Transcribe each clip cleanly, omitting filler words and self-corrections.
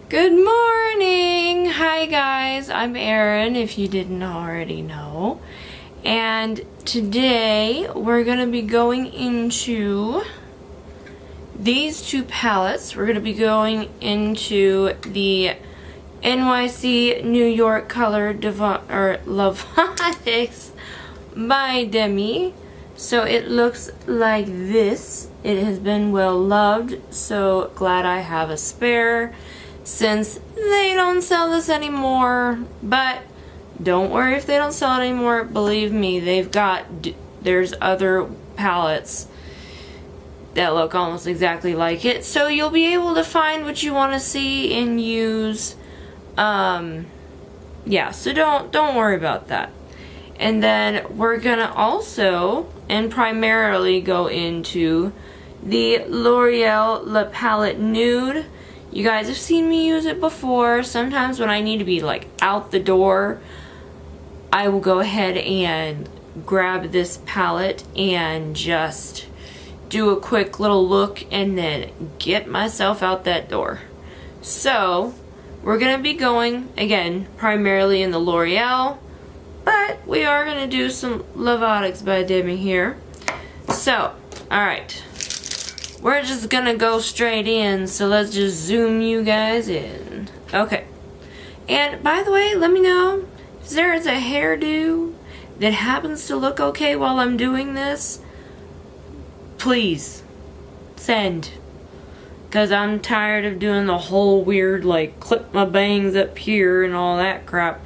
Good morning! Hi guys, I'm Erin, if you didn't already know. And today we're going to be going into these two palettes. We're going to be going into the NYC New York Color Lovatics by Demi. So it looks like this. It has been well loved, so glad I have a spare since they don't sell this anymore. But don't worry if they don't sell it anymore. Believe me, there's other palettes that look almost exactly like it, so you'll be able to find what you want to see and use. Yeah, so don't worry about that. And then we're gonna also and primarily go into the L'Oreal La Palette Nude. You guys have seen me use it before. Sometimes when I need to be like out the door, I will go ahead and grab this palette and just do a quick little look and then get myself out that door. So we're gonna be going again primarily in the L'Oreal, but we are gonna do some Lovatics by Demi here. So, alright. We're just gonna go straight in, so let's just zoom you guys in. Okay. And by the way, let me know if there is a hairdo that happens to look okay while I'm doing this. Please send. Because I'm tired of doing the whole weird, like, clip my bangs up here and all that crap.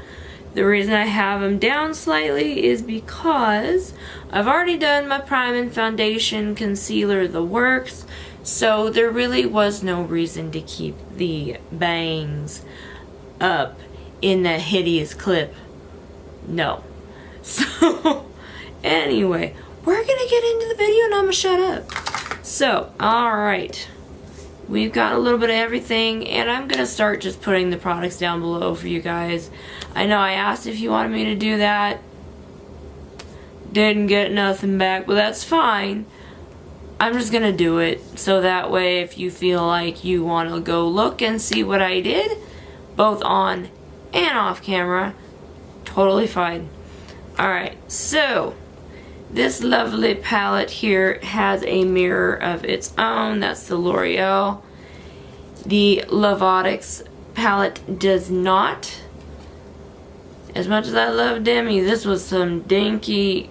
The reason I have them down slightly is because I've already done my prime and foundation, concealer, the works, so there really was no reason to keep the bangs up in that hideous clip. No. So, anyway, we're gonna get into the video and I'm gonna shut up. So, alright. We've got a little bit of everything, and I'm gonna start just putting the products down below for you guys. I know I asked if you wanted me to do that. Didn't get nothing back, but that's fine. I'm just gonna do it, so that way if you feel like you want to go look and see what I did, both on and off camera, totally fine. Alright, so this lovely palette here has a mirror of its own. That's the L'Oreal. The Lovatics palette does not. As much as I love Demi, this was some dinky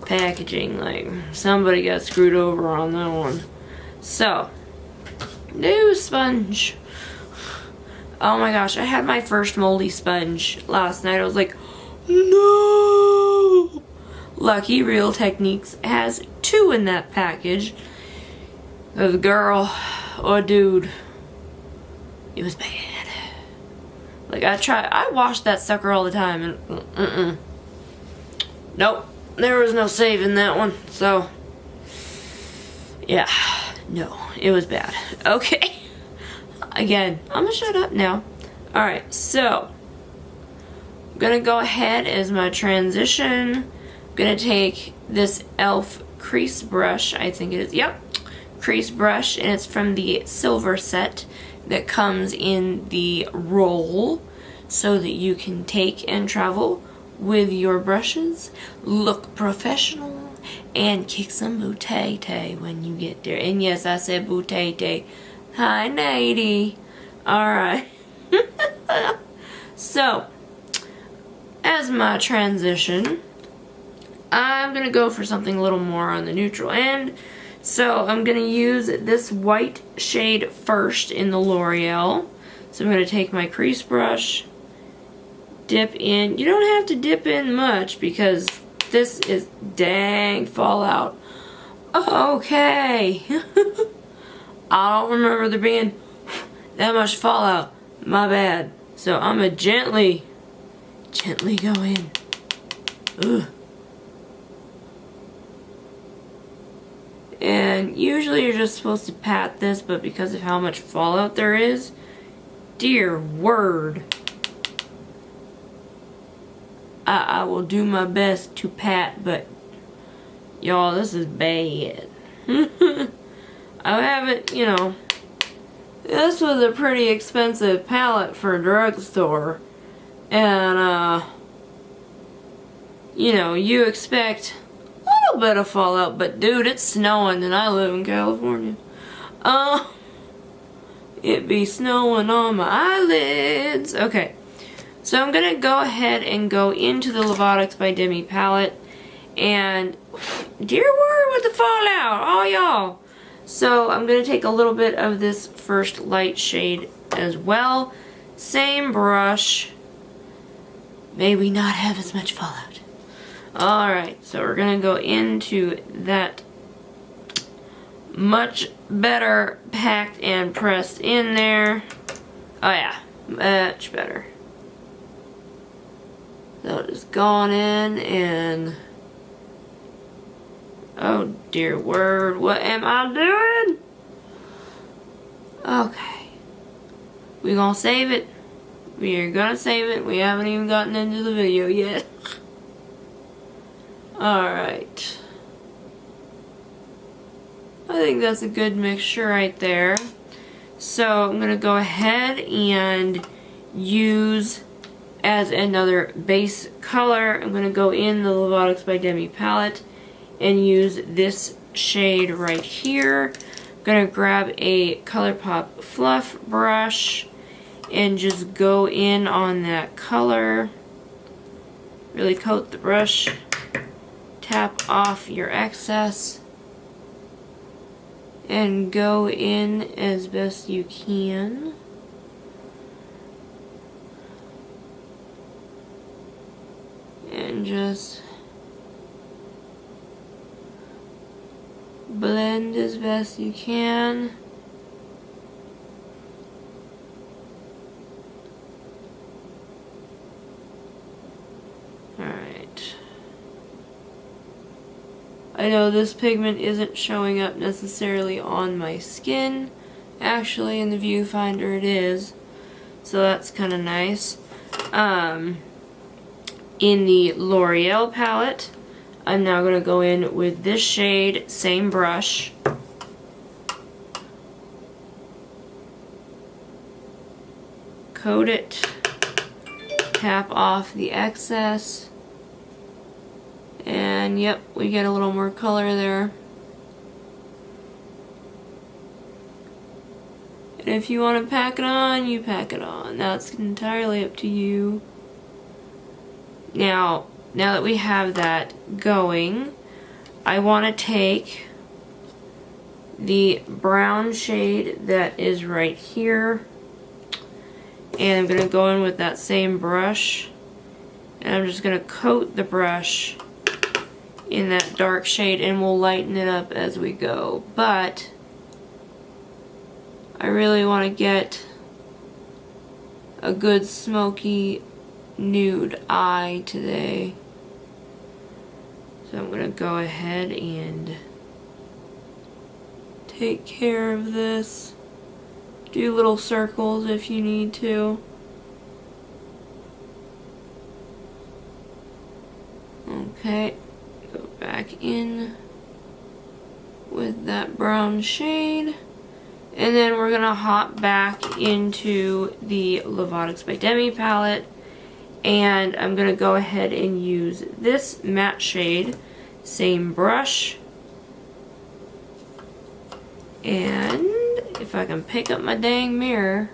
packaging. Like, somebody got screwed over on that one. So, new sponge. Oh my gosh, I had my first moldy sponge last night. I was like, no! Lucky Real Techniques has 2 in that package. The girl or dude, it was bad. Like, I wash that sucker all the time and nope, there was no saving that one. So yeah, no, it was bad. Okay, again, I'm gonna shut up now. Alright, so I'm gonna go ahead as my transition. I'm gonna take this e.l.f. crease brush, I think it is, yep, crease brush, and it's from the silver set that comes in the roll so that you can take and travel with your brushes, look professional, and kick some bootay when you get there. And yes, I said bootay. Hi, Nady. Alright. So, as my transition, I'm going to go for something a little more on the neutral end. So I'm going to use this white shade first in the L'Oreal. So I'm going to take my crease brush, dip in. You don't have to dip in much because this is dang fallout. Okay. I don't remember there being that much fallout. My bad. So I'm going to gently go in. Ugh. And usually you're just supposed to pat this, but because of how much fallout there is, dear word, I will do my best to pat, but y'all, this is bad. I haven't, you know, This was a pretty expensive palette for a drugstore. And, you know, you expect a little bit of fallout, but dude, it's snowing and I live in California. It be snowing on my eyelids. Okay, so I'm gonna go ahead and go into the Lovatics by Demi palette. And, dear word with the fallout, oh y'all. So I'm going to take a little bit of this first light shade as well. Same brush. May we not have as much fallout. Alright, so we're going to go into that much better packed and pressed in there. Oh yeah, much better. So just going in and... oh dear word, what am I doing? Okay. We're gonna save it. We are gonna save it. We haven't even gotten into the video yet. Alright. I think that's a good mixture right there. So I'm gonna go ahead and use as another base color. I'm gonna go in the Lovatics by Demi palette and use this shade right here. I'm gonna grab a ColourPop fluff brush and just go in on that color. Really coat the brush. Tap off your excess. And go in as best you can. And just blend as best you can. Alright. I know this pigment isn't showing up necessarily on my skin. Actually, in the viewfinder it is. So that's kind of nice. In the Loreal palette, I'm now going to go in with this shade, same brush. Coat it. Tap off the excess. And yep, we get a little more color there. And if you want to pack it on, you pack it on. That's entirely up to you. Now that we have that going, I want to take the brown shade that is right here, and I'm going to go in with that same brush, and I'm just going to coat the brush in that dark shade, and we'll lighten it up as we go. But I really want to get a good smoky nude eye today. So I'm going to go ahead and take care of this. Do little circles if you need to. Okay, go back in with that brown shade. And then we're going to hop back into the Lovatics by Demi palette. And I'm going to go ahead and use this matte shade, same brush. And if I can pick up my dang mirror,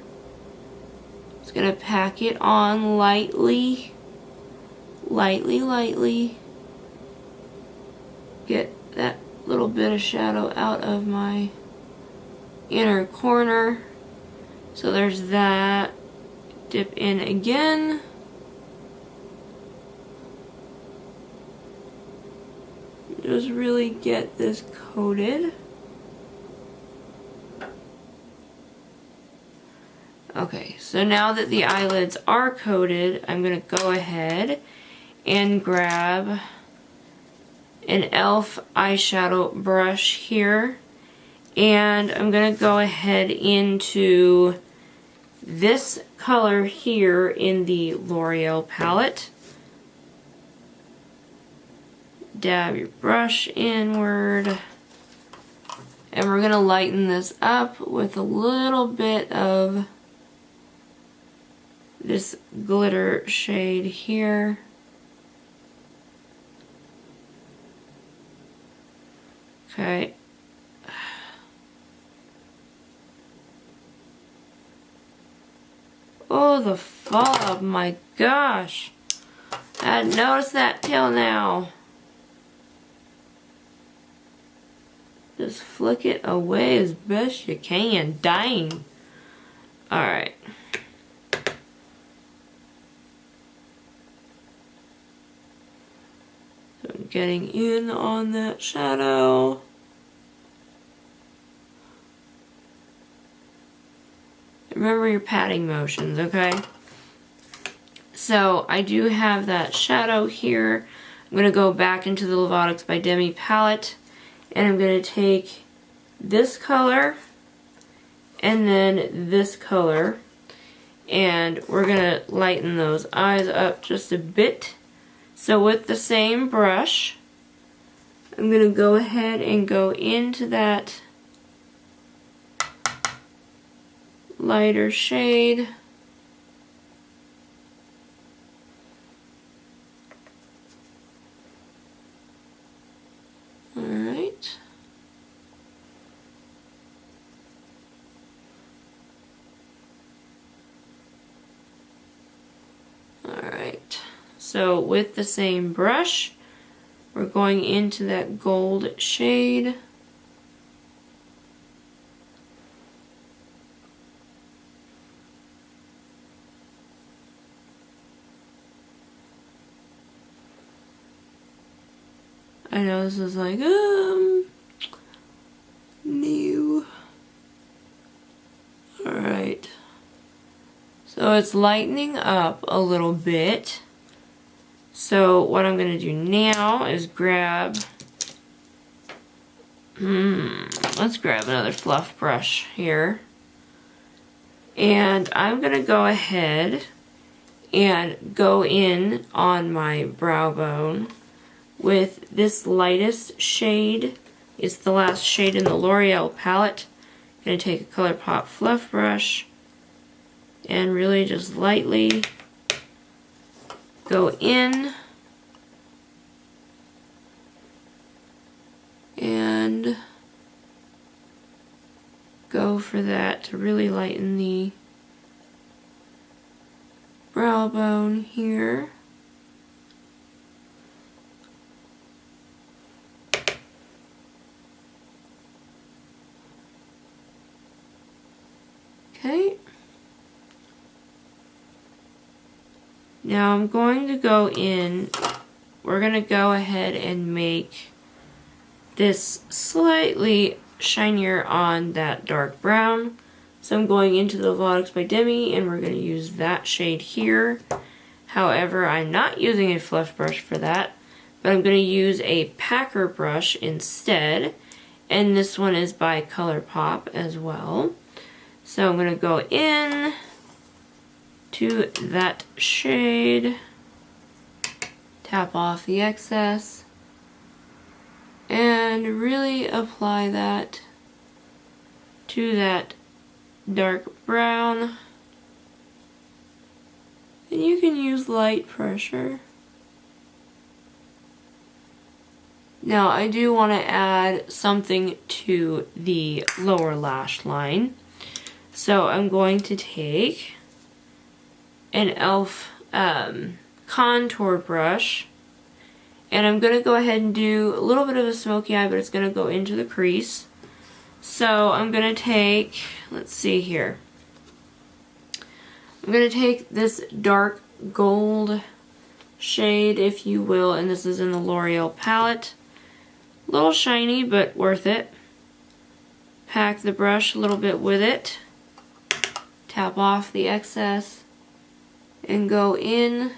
just going to pack it on lightly. Lightly. Get that little bit of shadow out of my inner corner. So there's that. Dip in again. Just really get this coated. Okay, so now that the eyelids are coated, I'm going to go ahead and grab an e.l.f. eyeshadow brush here. And I'm going to go ahead into this color here in the Loreal palette. Dab your brush inward And we're going to lighten this up with a little bit of this glitter shade here. Okay. Oh, the fall, my gosh. I hadn't noticed that till now. Just flick it away as best you can. Dang. Alright. So I'm getting in on that shadow. Remember your patting motions, okay? So I do have that shadow here. I'm going to go back into the Lovatics by Demi palette. And I'm going to take this color and then this color. And we're going to lighten those eyes up just a bit. So with the same brush, I'm going to go ahead and go into that lighter shade. Alright. Alright. So with the same brush, we're going into that gold shade. I know this is like, new. Alright. So it's lightening up a little bit. So what I'm going to do now is grab, let's grab another fluff brush here. And I'm going to go ahead and go in on my brow bone with this lightest shade. It's the last shade in the L'Oreal palette. I'm going to take a ColourPop fluff brush and really just lightly go in and go for that to really lighten the brow bone here. Okay. Now I'm going to go in, we're going to go ahead and make this slightly shinier on that dark brown. So I'm going into the Lovatics by Demi and we're going to use that shade here. However, I'm not using a fluff brush for that, but I'm going to use a packer brush instead. And this one is by ColourPop as well. So I'm going to go in to that shade, tap off the excess, and really apply that to that dark brown. And you can use light pressure. Now I do want to add something to the lower lash line. So I'm going to take an e.l.f. Contour brush, and I'm going to go ahead and do a little bit of a smoky eye, but it's going to go into the crease. So I'm going to take, let's see here, I'm going to take this dark gold shade, if you will, and this is in the L'Oreal palette. A little shiny, but worth it. Pack the brush a little bit with it. Tap off the excess and go in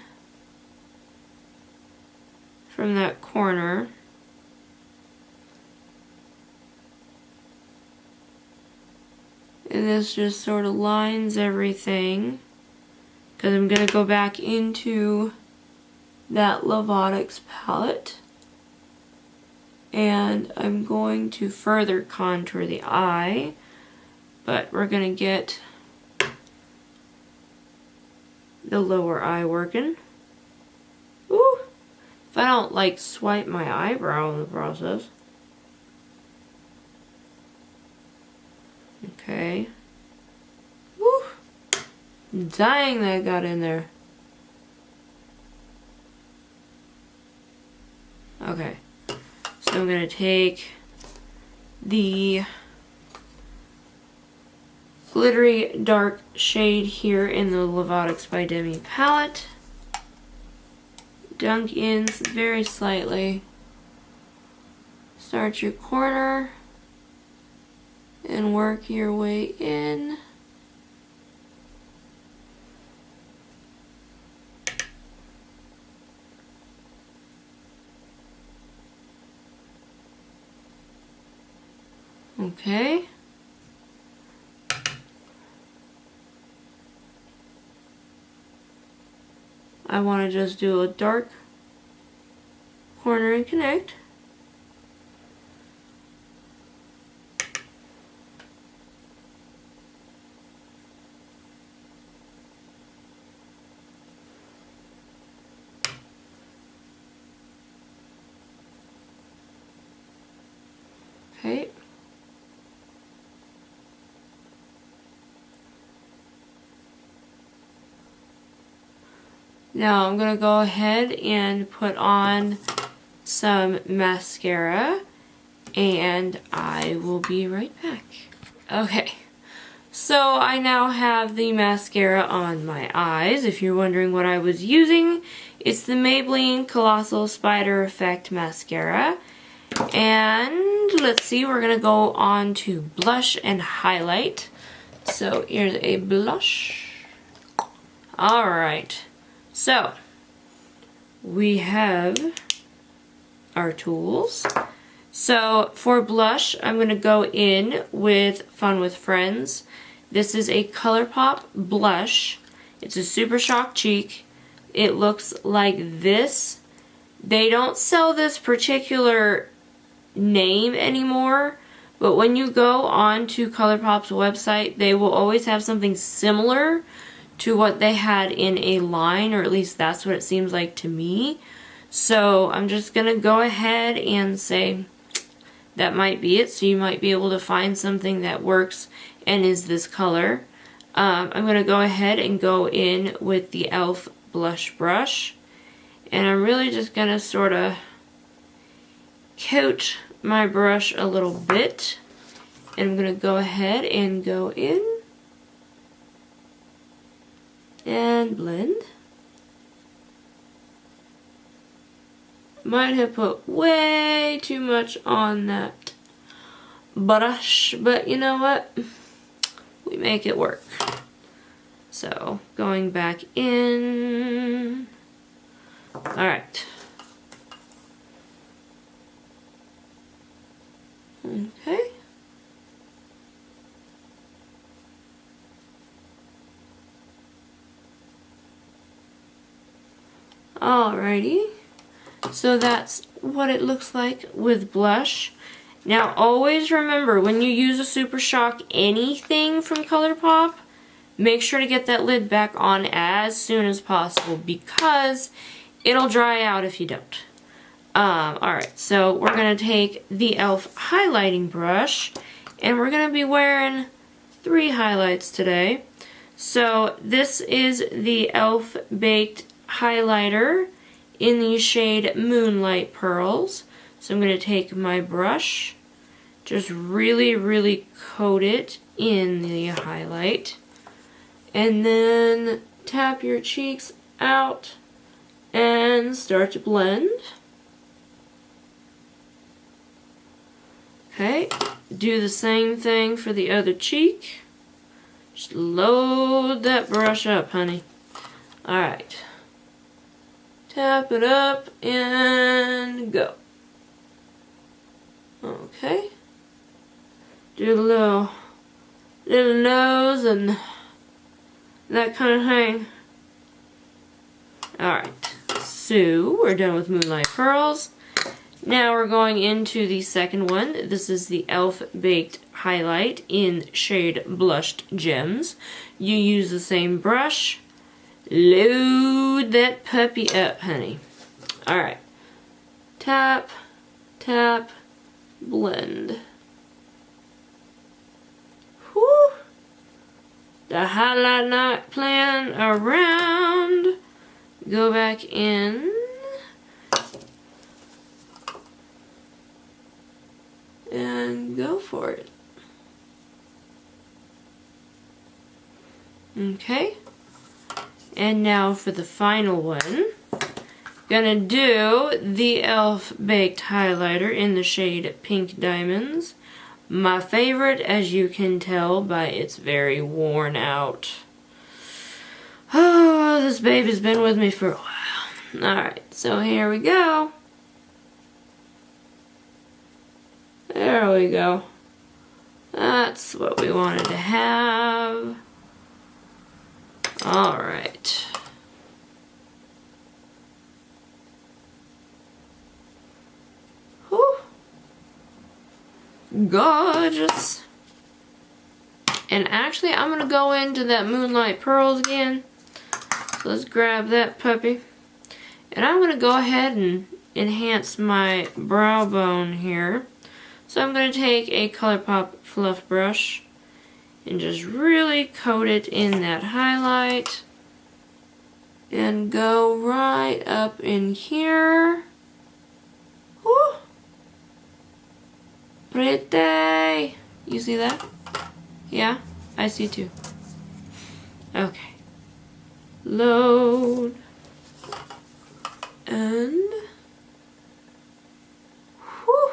from that corner. And this just sort of lines everything, because I'm going to go back into that Lovatics palette. And I'm going to further contour the eye, but we're going to get the lower eye working. Ooh, if I don't like swipe my eyebrow in the process. Okay. Woo! Dang, that got in there. Okay. So I'm going to take the glittery dark shade here in the Lovatics by Demi palette. Dunk in very slightly. Start your corner and work your way in. Okay. I want to just do a dark corner and connect. Okay. Now I'm going to go ahead and put on some mascara and I will be right back. Okay, so I now have the mascara on my eyes. If you're wondering what I was using, it's the Maybelline Colossal Spider Effect Mascara. And let's see, we're going to go on to blush and highlight. So here's a blush. Alright. So, we have our tools. So, for blush, I'm going to go in with Fun with Friends. This is a ColourPop blush. It's a Super Shock Cheek. It looks like this. They don't sell this particular name anymore, but when you go on to ColourPop's website, they will always have something similar to what they had in a line, or at least that's what it seems like to me. So I'm just gonna go ahead and say that might be it, so you might be able to find something that works and is this color. I'm gonna go ahead and go in with the e.l.f. blush brush, and I'm really just gonna sort of coat my brush a little bit, and I'm gonna go ahead and go in and blend. Might have put way too much on that brush, but you know what? We make it work. So, going back in. Alright. Okay. Alrighty, so that's what it looks like with blush. Now always remember, when you use a Super Shock anything from ColourPop, make sure to get that lid back on as soon as possible because it'll dry out if you don't. Alright, so we're going to take the e.l.f. highlighting brush and we're going to be wearing 3 highlights today. So this is the e.l.f. Baked highlighter in the shade Moonlight Pearls. So I'm going to take my brush, just really coat it in the highlight, and then tap your cheeks out and start to blend. Okay, do the same thing for the other cheek. Just load that brush up, honey. Alright. Tap it up and go. Okay. Do the little nose and that kind of thing. Alright. So, we're done with Moonlight Pearls. Now we're going into the second one. This is the e.l.f. Baked Highlight in shade Blushed Gems. You use the same brush. Load that puppy up, honey. Alright. Tap, tap, blend. Whew. The highlight not playing around. Go back in. And go for it. Okay. And now for the final one. Gonna do the e.l.f. Baked Highlighter in the shade Pink Diamonds. My favorite, as you can tell by its very worn out. Oh, this baby's been with me for a while. Alright, so here we go. There we go. That's what we wanted to have. Alright. Whew. Gorgeous. And actually, I'm going to go into that Moonlight Pearls again. So let's grab that puppy. And I'm going to go ahead and enhance my brow bone here. So I'm going to take a ColourPop fluff brush and just really coat it in that highlight. And go right up in here. Woo! Pretty! You see that? Yeah? I see too. Okay. Load. And... whew!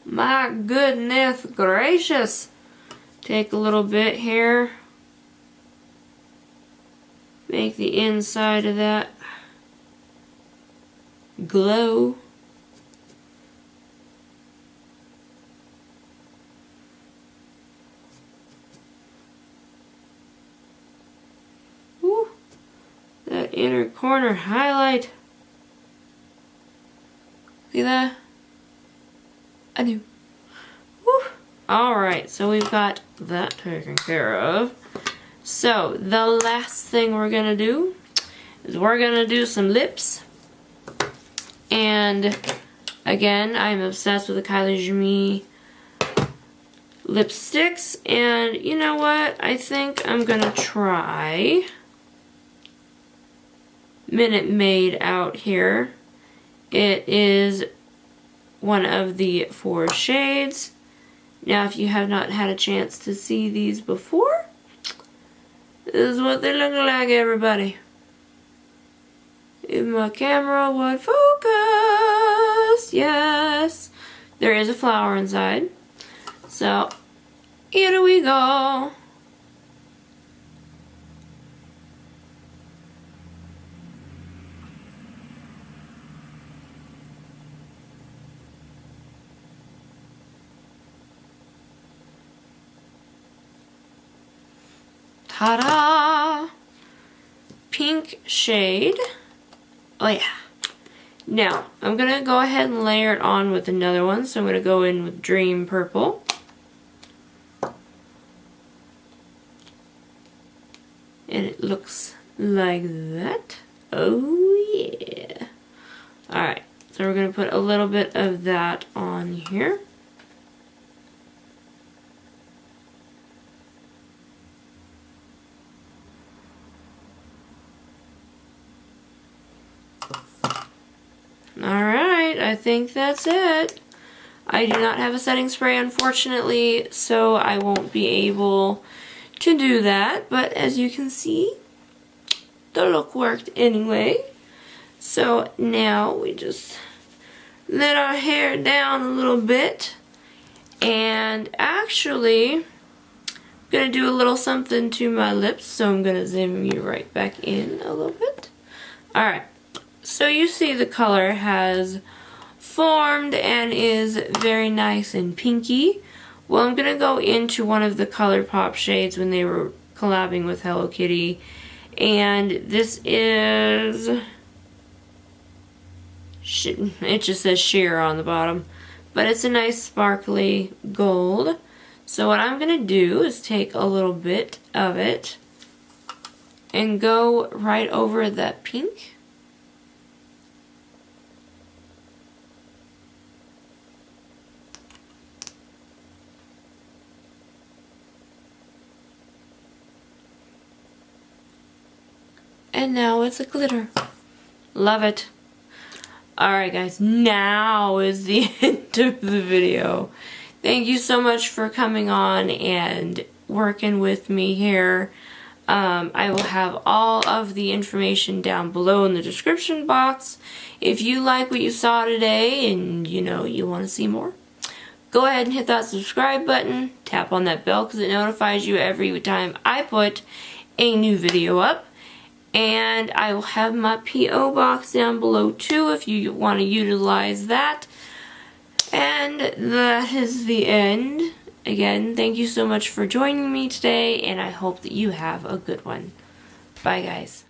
My goodness gracious! Take a little bit here. Make the inside of that glow. Woo. That inner corner highlight. See that? I knew. Woo. Alright, so we've got that taken care of. So, the last thing we're going to do is we're going to do some lips. And, again, I'm obsessed with the Kailijumei lipsticks. And, you know what? I think I'm going to try Minute Maid out here. It is one of the 4 shades. Now, if you have not had a chance to see these before, this is what they look like, everybody. If my camera would focus, yes. There is a flower inside. So, here we go. Ta-da! Pink shade. Oh yeah. Now, I'm going to go ahead and layer it on with another one. So I'm going to go in with Dream Purple. And it looks like that. Oh yeah. Alright, so we're going to put a little bit of that on here. Alright, I think that's it. I do not have a setting spray, unfortunately, so I won't be able to do that. But as you can see, the look worked anyway. So now we just let our hair down a little bit. And actually, I'm going to do a little something to my lips, so I'm going to zoom you right back in a little bit. Alright. So you see the color has formed and is very nice and pinky. Well, I'm going to go into one of the ColourPop shades when they were collabing with Hello Kitty. And this is it just says sheer on the bottom. But it's a nice sparkly gold. So what I'm going to do is take a little bit of it and go right over that pink. And now it's a glitter. Love it. Alright guys, now is the end of the video. Thank you so much for coming on and working with me here. I will have all of the information down below in the description box. If you like what you saw today and you know you want to see more, go ahead and hit that subscribe button. Tap on that bell because it notifies you every time I put a new video up. And I will have my P.O. box down below too if you want to utilize that. And that is the end. Again, thank you so much for joining me today, and I hope that you have a good one. Bye guys.